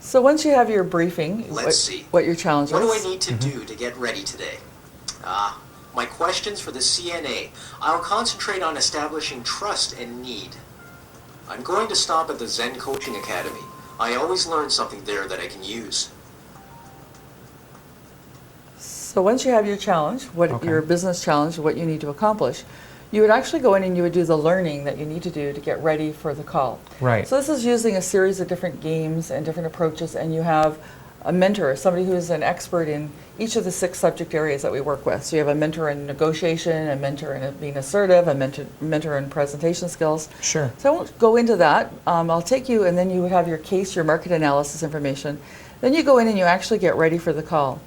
So once you have your briefing, Let's see. what your challenge is. What do I need to do to get ready today? My questions for the CNA. I'll concentrate on establishing trust and need. I'm going to stop at the Zen Coaching Academy. I always learn something there that I can use. So once you have your challenge, your business challenge, what you need to accomplish, you would actually go in and you would do the learning that you need to do to get ready for the call. Right. So this is using a series of different games and different approaches, and you have a mentor, somebody who is an expert in each of the 6 subject areas that we work with. So you have a mentor in negotiation, a mentor in being assertive, a mentor in presentation skills. Sure. So I won't go into that. I'll take you, and then you would have your case, your market analysis information. Then you go in and you actually get ready for the call.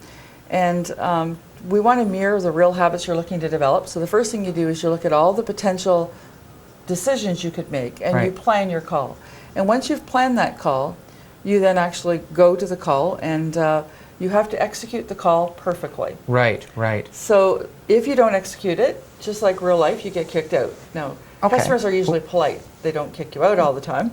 And we want to mirror the real habits you're looking to develop. So the first thing you do is you look at all the potential decisions you could make, and you plan your call. And once you've planned that call, you then actually go to the call, and you have to execute the call perfectly. Right, right. So if you don't execute it, just like real life, you get kicked out. Now, customers are usually polite. They don't kick you out all the time.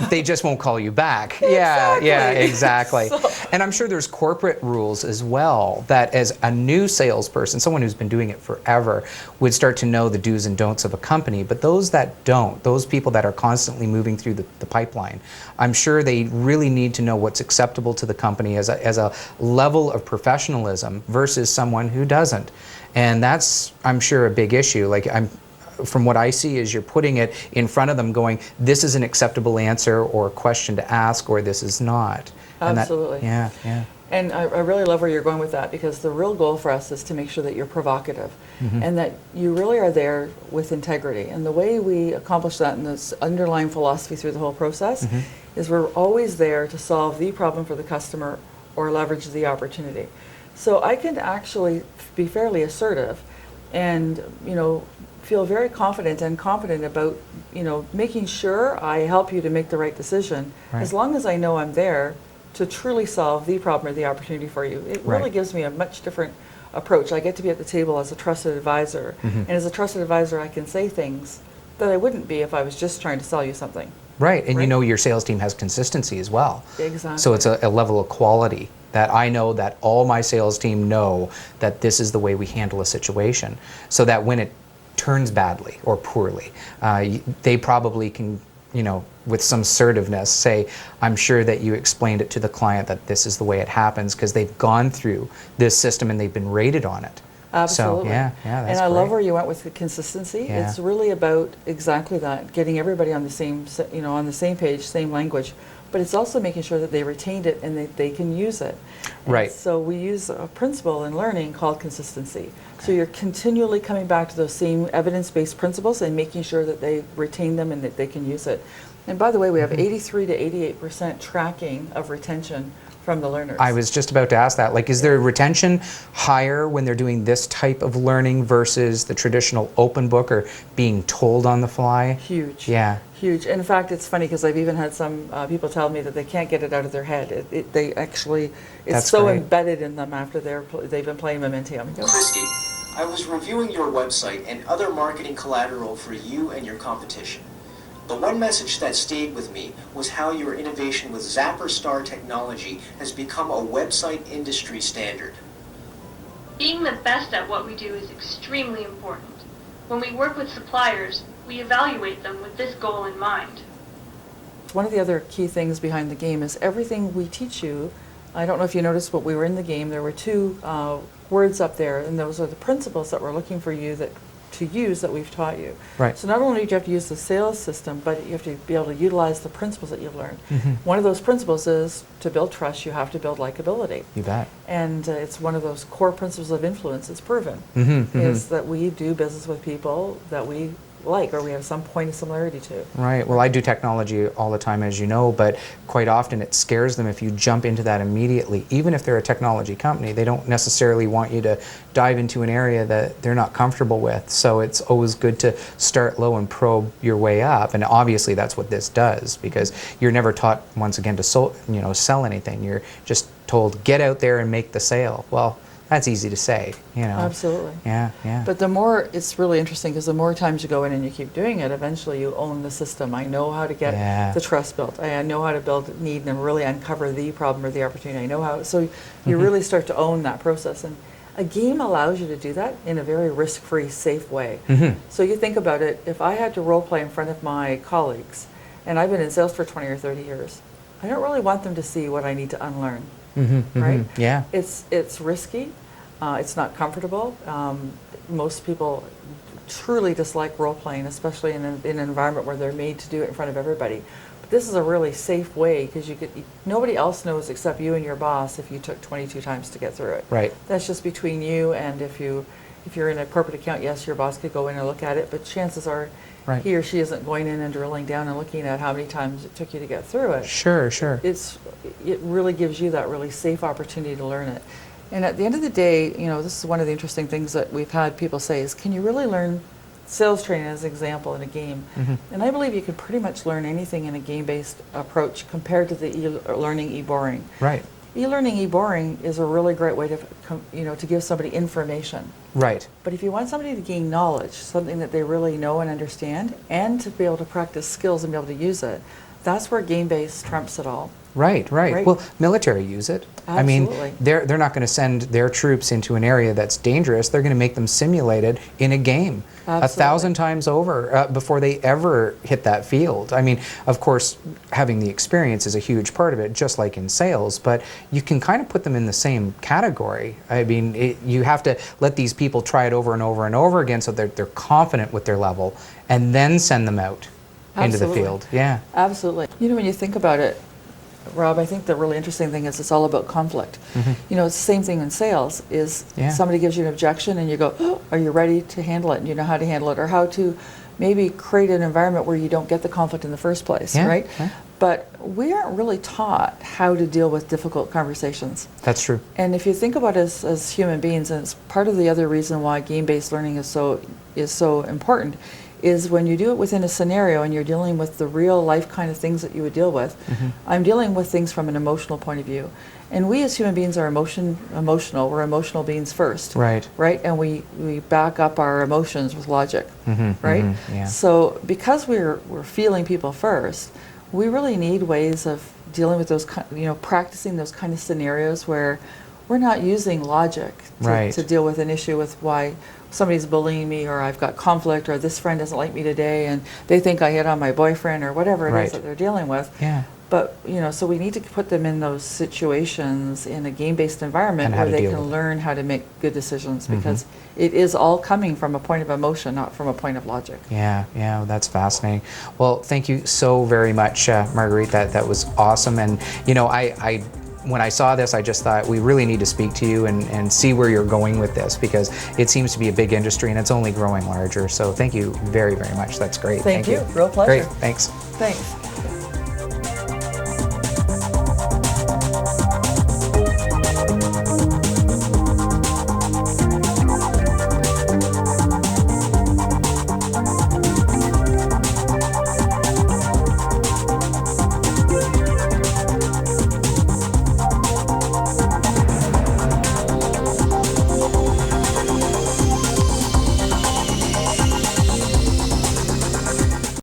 They just won't call you back. Exactly. Yeah, exactly. So, and I'm sure there's corporate rules as well that as a new salesperson, someone who's been doing it forever, would start to know the do's and don'ts of a company. But those that don't, those people that are constantly moving through the pipeline, I'm sure they really need to know what's acceptable to the company as a level of professionalism versus someone who doesn't. And that's, I'm sure, a big issue. From what I see is you're putting it in front of them going, this is an acceptable answer or question to ask, or this is not. absolutely. And yeah. And I really love where you're going with that, because the real goal for us is to make sure that you're provocative and that you really are there with integrity. And the way we accomplish that in this underlying philosophy through the whole process is we're always there to solve the problem for the customer or leverage the opportunity. So I can actually be fairly assertive and, feel very confident and confident about, making sure I help you to make the right decision, as long as I know I'm there to truly solve the problem or the opportunity for you. It really gives me a much different approach. I get to be at the table as a trusted advisor, and as a trusted advisor, I can say things that I wouldn't be if I was just trying to sell you something. Right, and your sales team has consistency as well. Exactly. So it's a level of quality that I know that all my sales team know that this is the way we handle a situation, so that when it turns badly or poorly, they probably can, with some assertiveness say, I'm sure that you explained it to the client that this is the way it happens because they've gone through this system and they've been rated on it. Absolutely. So, that's and I love where you went with the consistency. Yeah. It's really about exactly that, getting everybody on the same, on the same page, same language. But it's also making sure that they retained it and that they can use it. Right. So we use a principle in learning called consistency. So you're continually coming back to those same evidence-based principles and making sure that they retain them and that they can use it. And by the way, we have 83 to 88% tracking of retention from the learners. I was just about to ask that. Is there retention higher when they're doing this type of learning versus the traditional open book or being told on the fly? Huge. Yeah. Huge. In fact, it's funny because I've even had some people tell me that they can't get it out of their head. It's That's so great. embedded in them after they've been playing Mementium. Christy, I was reviewing your website and other marketing collateral for you and your competition. The one message that stayed with me was how your innovation with Zapper Star technology has become a website industry standard. Being the best at what we do is extremely important. When we work with suppliers, we evaluate them with this goal in mind. One of the other key things behind the game is everything we teach you. I don't know if you noticed, but we were in the game. There were 2 words up there, and those are the principles that we're looking for you to use that we've taught you. Right. So not only do you have to use the sales system, but you have to be able to utilize the principles that you've learned. One of those principles is to build trust, you have to build likability. You bet. And it's one of those core principles of influence. It's proven, is that we do business with people that we like or we have some point of similarity to. Right. Well, I do technology all the time, as you know, but quite often it scares them if you jump into that immediately. Even if they're a technology company, they don't necessarily want you to dive into an area that they're not comfortable with. So it's always good to start low and probe your way up. And obviously that's what this does, because you're never taught, once again, to sell anything. You're just told, get out there and make the sale. Well, That's easy to say, you know. Absolutely. Yeah, yeah. But the more, it's really interesting because the more times you go in and you keep doing it, eventually you own the system. I know how to get Yeah. the trust built. I know how to build need and really uncover the problem or the opportunity. I know how, so you really start to own that process. And a game allows you to do that in a very risk-free, safe way. So you think about it, if I had to role play in front of my colleagues, and I've been in sales for 20 or 30 years, I don't really want them to see what I need to unlearn, right? Yeah. It's risky, it's not comfortable. Most people truly dislike role playing, especially in an environment where they're made to do it in front of everybody. But this is a really safe way because nobody else knows except you and your boss if you took 22 times to get through it. Right. That's just between you, and if you're in a corporate account, yes, your boss could go in and look at it, but chances are Right. he or she isn't going in and drilling down and looking at how many times it took you to get through it. Sure, sure. It really gives you that really safe opportunity to learn it. And at the end of the day, you know, this is one of the interesting things that we've had people say is, can you really learn sales training as an example in a game? And I believe you can pretty much learn anything in a game-based approach compared to the learning e-boring. Right. E-learning e-boring is a really great way to, to give somebody information. Right. But if you want somebody to gain knowledge, something that they really know and understand, and to be able to practice skills and be able to use it, that's where game-based trumps it all. Right, right. Right. Well, military use it. I Absolutely. mean, they're not going to send their troops into an area that's dangerous. They're going to make them simulated in a game Absolutely. 1,000 times over before they ever hit that field. I mean, of course, having the experience is a huge part of it, just like in sales, but you can kind of put them in the same category. I mean, you have to let these people try it over and over and over again so they're confident with their level, and then send them out into the Absolutely. field. Yeah. Absolutely. You know, when you think about it, Rob, I think the really interesting thing is it's all about conflict. You know, it's the same thing in sales, is Yeah. somebody gives you an objection and you go, oh, are you ready to handle it? And you know how to handle it, or how to maybe create an environment where you don't get the conflict in the first place, Yeah, right? yeah. But we aren't really taught how to deal with difficult conversations. That's true. And if you think about us as human beings, and it's part of the other reason why game-based learning is so important, is when you do it within a scenario and you're dealing with the real life kind of things that you would deal with. I'm dealing with things from an emotional point of view. And we as human beings are emotional. We're emotional beings first. Right. Right? And we back up our emotions with logic. Right? Yeah. So because we're feeling people first, we really need ways of dealing with those, practicing those kind of scenarios where we're not using logic Right. to deal with an issue with why somebody's bullying me, or I've got conflict, or this friend doesn't like me today and they think I hit on my boyfriend, or whatever it Right. is that they're dealing with. Yeah. But, so we need to put them in those situations in a game-based environment And how where to they deal can with it. learn how to make good decisions, because it is all coming from a point of emotion, not from a point of logic. Yeah, yeah, that's fascinating. Well, thank you so very much, Marguerite. That was awesome. And I when I saw this, I just thought we really need to speak to you and see where you're going with this, because it seems to be a big industry and it's only growing larger. So thank you very, very much. That's great. Thank you. Real pleasure. Great. Thanks. Thanks.